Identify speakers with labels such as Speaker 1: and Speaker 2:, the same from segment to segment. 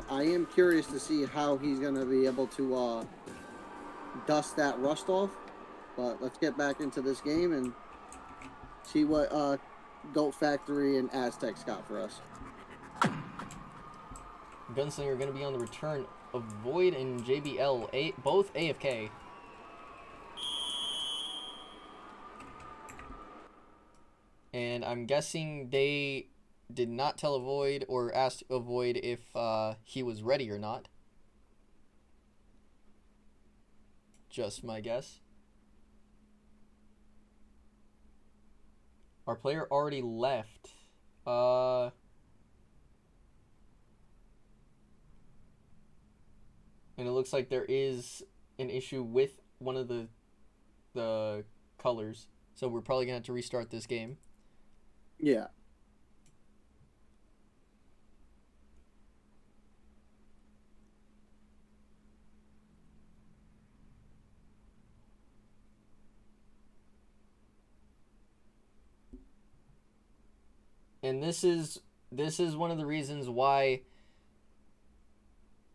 Speaker 1: I am curious to see how he's going to be able to dust that rust off. But let's get back into this game and see what Goat Factory and Aztecs got for us.
Speaker 2: Gunslinger going to be on the return of Void and JBL, both AFK. And I'm guessing they did not tell Avoid or asked Avoid if he was ready or not. Just my guess. Our player already left. And it looks like there is an issue with one of the colors. So we're probably going to have to restart this game.
Speaker 1: Yeah.
Speaker 2: And this is one of the reasons why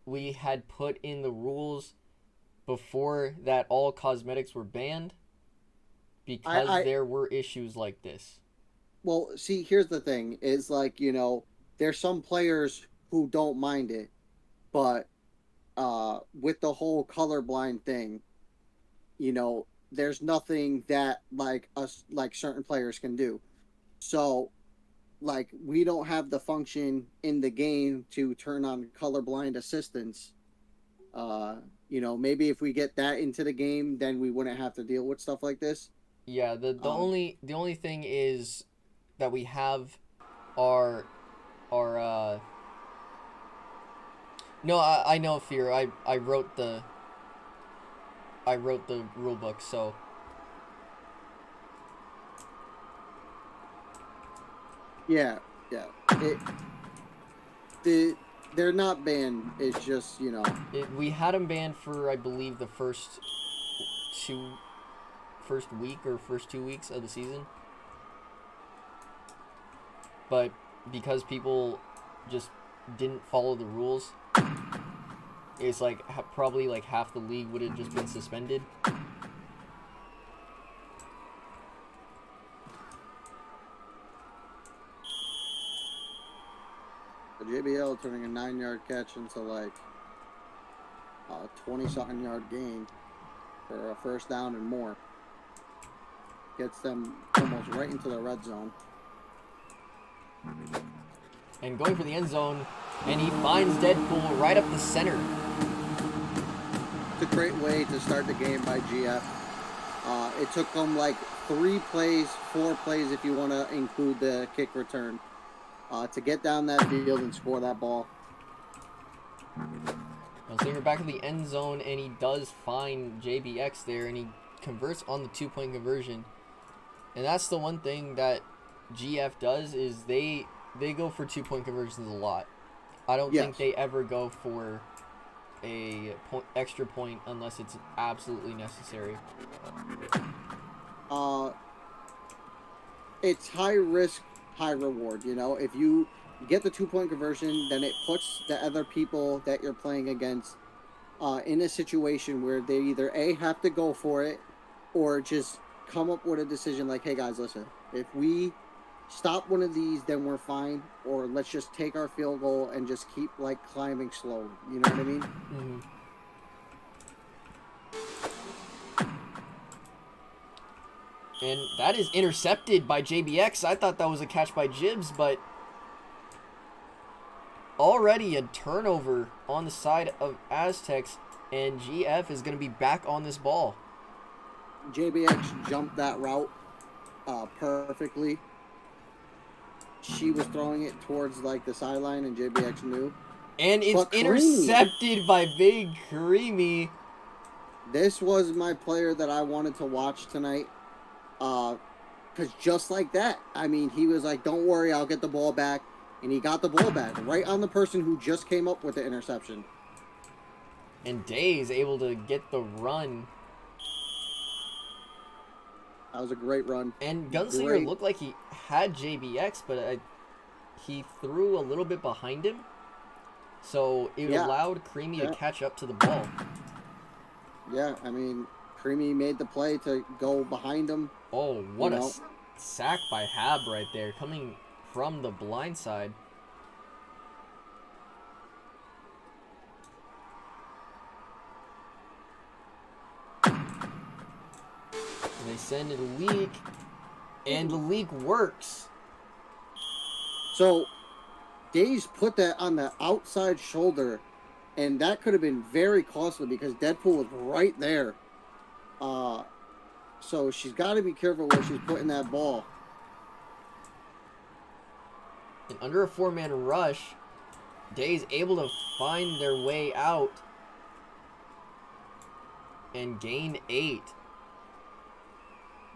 Speaker 2: we had put in the rules before that all cosmetics were banned, because there were issues like this.
Speaker 1: Well, see, here's the thing: is like, there's some players who don't mind it, but with the whole colorblind thing, there's nothing that like certain players can do. So, like, we don't have the function in the game to turn on colorblind assistance. Maybe if we get that into the game, then we wouldn't have to deal with stuff like this.
Speaker 2: Yeah, the only thing is that we have our no, I know, Fear. I wrote the rule book, so
Speaker 1: yeah. They're not banned. It's just,
Speaker 2: we had them banned for, I believe, the first week or first 2 weeks of the season. But because people just didn't follow the rules, it's like probably like half the league would have just been suspended.
Speaker 1: The JBL turning a 9-yard catch into like a 20-something yard gain for a first down and more. Gets them almost right into the red zone.
Speaker 2: And going for the end zone, and he finds Deadpool right up the center.
Speaker 1: It's a great way to start the game by GF. It took them like 4 plays if you want to include the kick return, to get down that field and score that ball.
Speaker 2: Gunslinger back in the end zone, and he does find JBX there, and he converts on the 2-point conversion. And that's the one thing that GF does, is they go for 2-point conversions a lot. I don't think they ever go for a extra point unless it's absolutely necessary.
Speaker 1: It's high risk, high reward. If you get the 2-point conversion, then it puts the other people that you're playing against in a situation where they either have to go for it, or just come up with a decision like, hey guys, listen, if we stop one of these, then we're fine, or let's just take our field goal and just keep like climbing slowly. You know what I mean?
Speaker 2: Mm-hmm. And that is intercepted by JBX. I thought that was a catch by Jibs, but already a turnover on the side of Aztecs, and GF is going to be back on this ball.
Speaker 1: JBX jumped that route perfectly. She was throwing it towards like the sideline, and JBX knew.
Speaker 2: And it's intercepted by Big Creamy.
Speaker 1: This was my player that I wanted to watch tonight. Because just like that, I mean, he was like, don't worry, I'll get the ball back. And he got the ball back right on the person who just came up with the interception.
Speaker 2: And Day is able to get the run.
Speaker 1: That was a great run.
Speaker 2: And Gunslinger looked like he had JBX, but he threw a little bit behind him. So it
Speaker 1: Yeah,
Speaker 2: allowed Creamy to
Speaker 1: yeah,
Speaker 2: catch up to the ball.
Speaker 1: yeah. I mean, Creamy made the play to go behind him.
Speaker 2: Oh,
Speaker 1: You
Speaker 2: what a
Speaker 1: know,
Speaker 2: sack by Hab right there, coming from the blind side. And they send it a leak, and the leak works.
Speaker 1: so Days put that on the outside shoulder, and that could have been very costly because Deadpool was right there. Uh, so she's got to be careful where she's putting that ball.
Speaker 2: And under a 4-man rush, Day's able to find their way out and gain 8.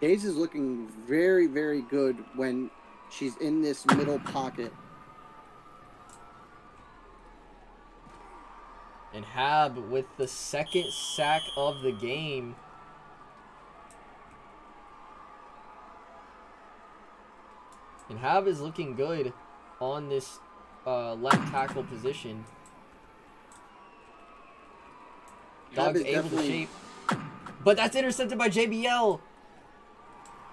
Speaker 1: Days is looking very, very good when she's in this middle pocket.
Speaker 2: And Hab with the second sack of the game. And Hab is looking good on this left tackle position. Dog's able to shape. But that's intercepted by JBL.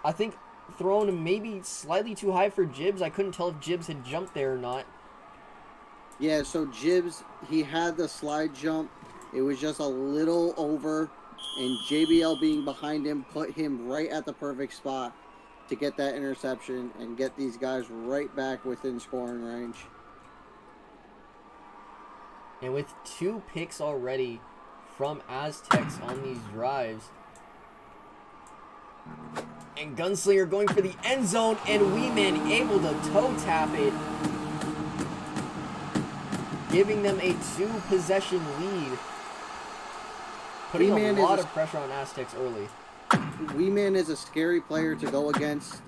Speaker 2: I think thrown maybe slightly too high for Jibbs. I couldn't tell if Jibbs had jumped there or not.
Speaker 1: Yeah, so Jibbs, he had the slide jump. It was just a little over, and JBL being behind him put him right at the perfect spot to get that interception and get these guys right back within scoring range.
Speaker 2: And with 2 picks already from Aztecs on these drives. And Gunslinger going for the end zone, and Weeman able to toe tap it, giving them a 2-possession lead, putting a lot of pressure on Aztecs early.
Speaker 1: Weeman is a scary player to go against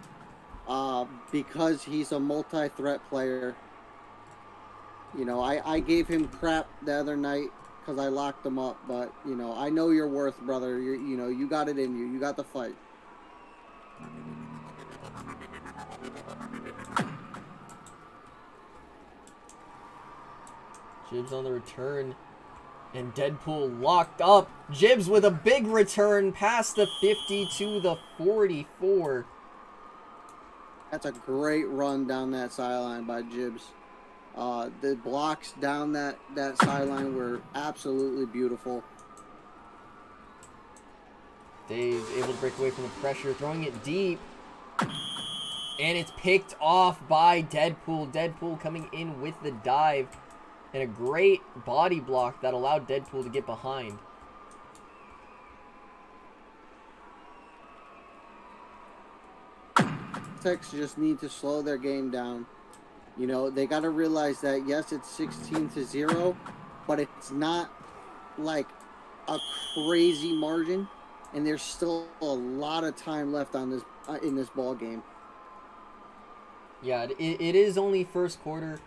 Speaker 1: because he's a multi-threat player. You know, I gave him crap the other night because I locked him up, but, you know, I know your worth, brother. You know, you got it in you. You got the fight.
Speaker 2: Jibbs on the return, and Deadpool locked up. Jibbs with a big return past the 50 to the 44.
Speaker 1: That's a great run down that sideline by Jibbs. The blocks down that sideline were absolutely beautiful.
Speaker 2: Dave's able to break away from the pressure, throwing it deep. And it's picked off by Deadpool. Deadpool coming in with the dive. And a great body block that allowed Deadpool to get behind.
Speaker 1: Aztecs just need to slow their game down. You know, they got to realize that, yes, it's 16-0, but it's not like a crazy margin, and there's still a lot of time left on this in this ball game.
Speaker 2: Yeah, it is only first quarter.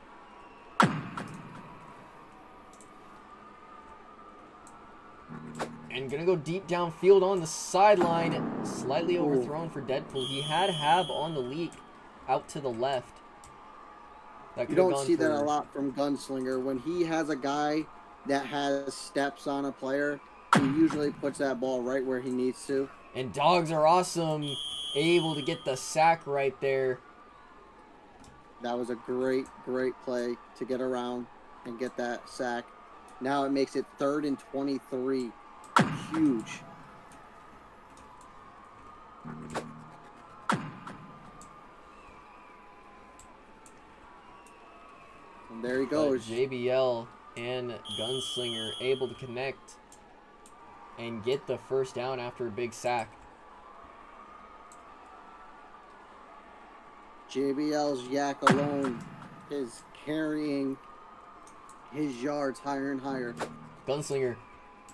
Speaker 2: And gonna go deep downfield on the sideline. Slightly overthrown for Deadpool. He had Hab on the leak out to the left.
Speaker 1: You don't see that a lot from Gunslinger. When he has a guy that has steps on a player, he usually puts that ball right where he needs to.
Speaker 2: And Dogs are awesome. Able to get the sack right there.
Speaker 1: That was a great, great play to get around and get that sack. Now it makes it 3rd and 23. Huge. And there he goes.
Speaker 2: But JBL and Gunslinger able to connect and get the first down after a big sack.
Speaker 1: JBL's yak alone is carrying his yards higher and higher.
Speaker 2: Gunslinger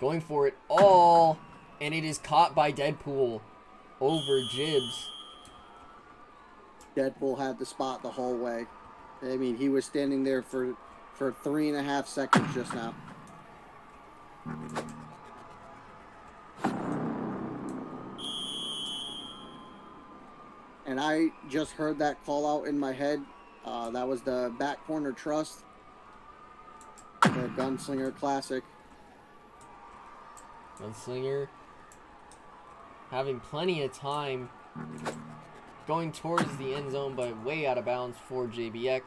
Speaker 2: going for it all, and it is caught by Deadpool over Jibbs.
Speaker 1: Deadpool had the spot the whole way. I mean, he was standing there for 3.5 seconds just now. And I just heard that call out in my head. That was the back corner trust. The Gunslinger Classic.
Speaker 2: Gunslinger having plenty of time, going towards the end zone, but way out of bounds for JBX.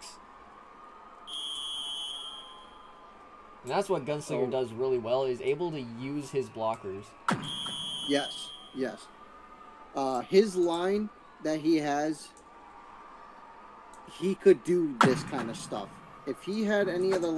Speaker 2: And that's what Gunslinger does really well, is able to use his blockers.
Speaker 1: Yes, yes. His line that he has, he could do this kind of stuff. If he had any other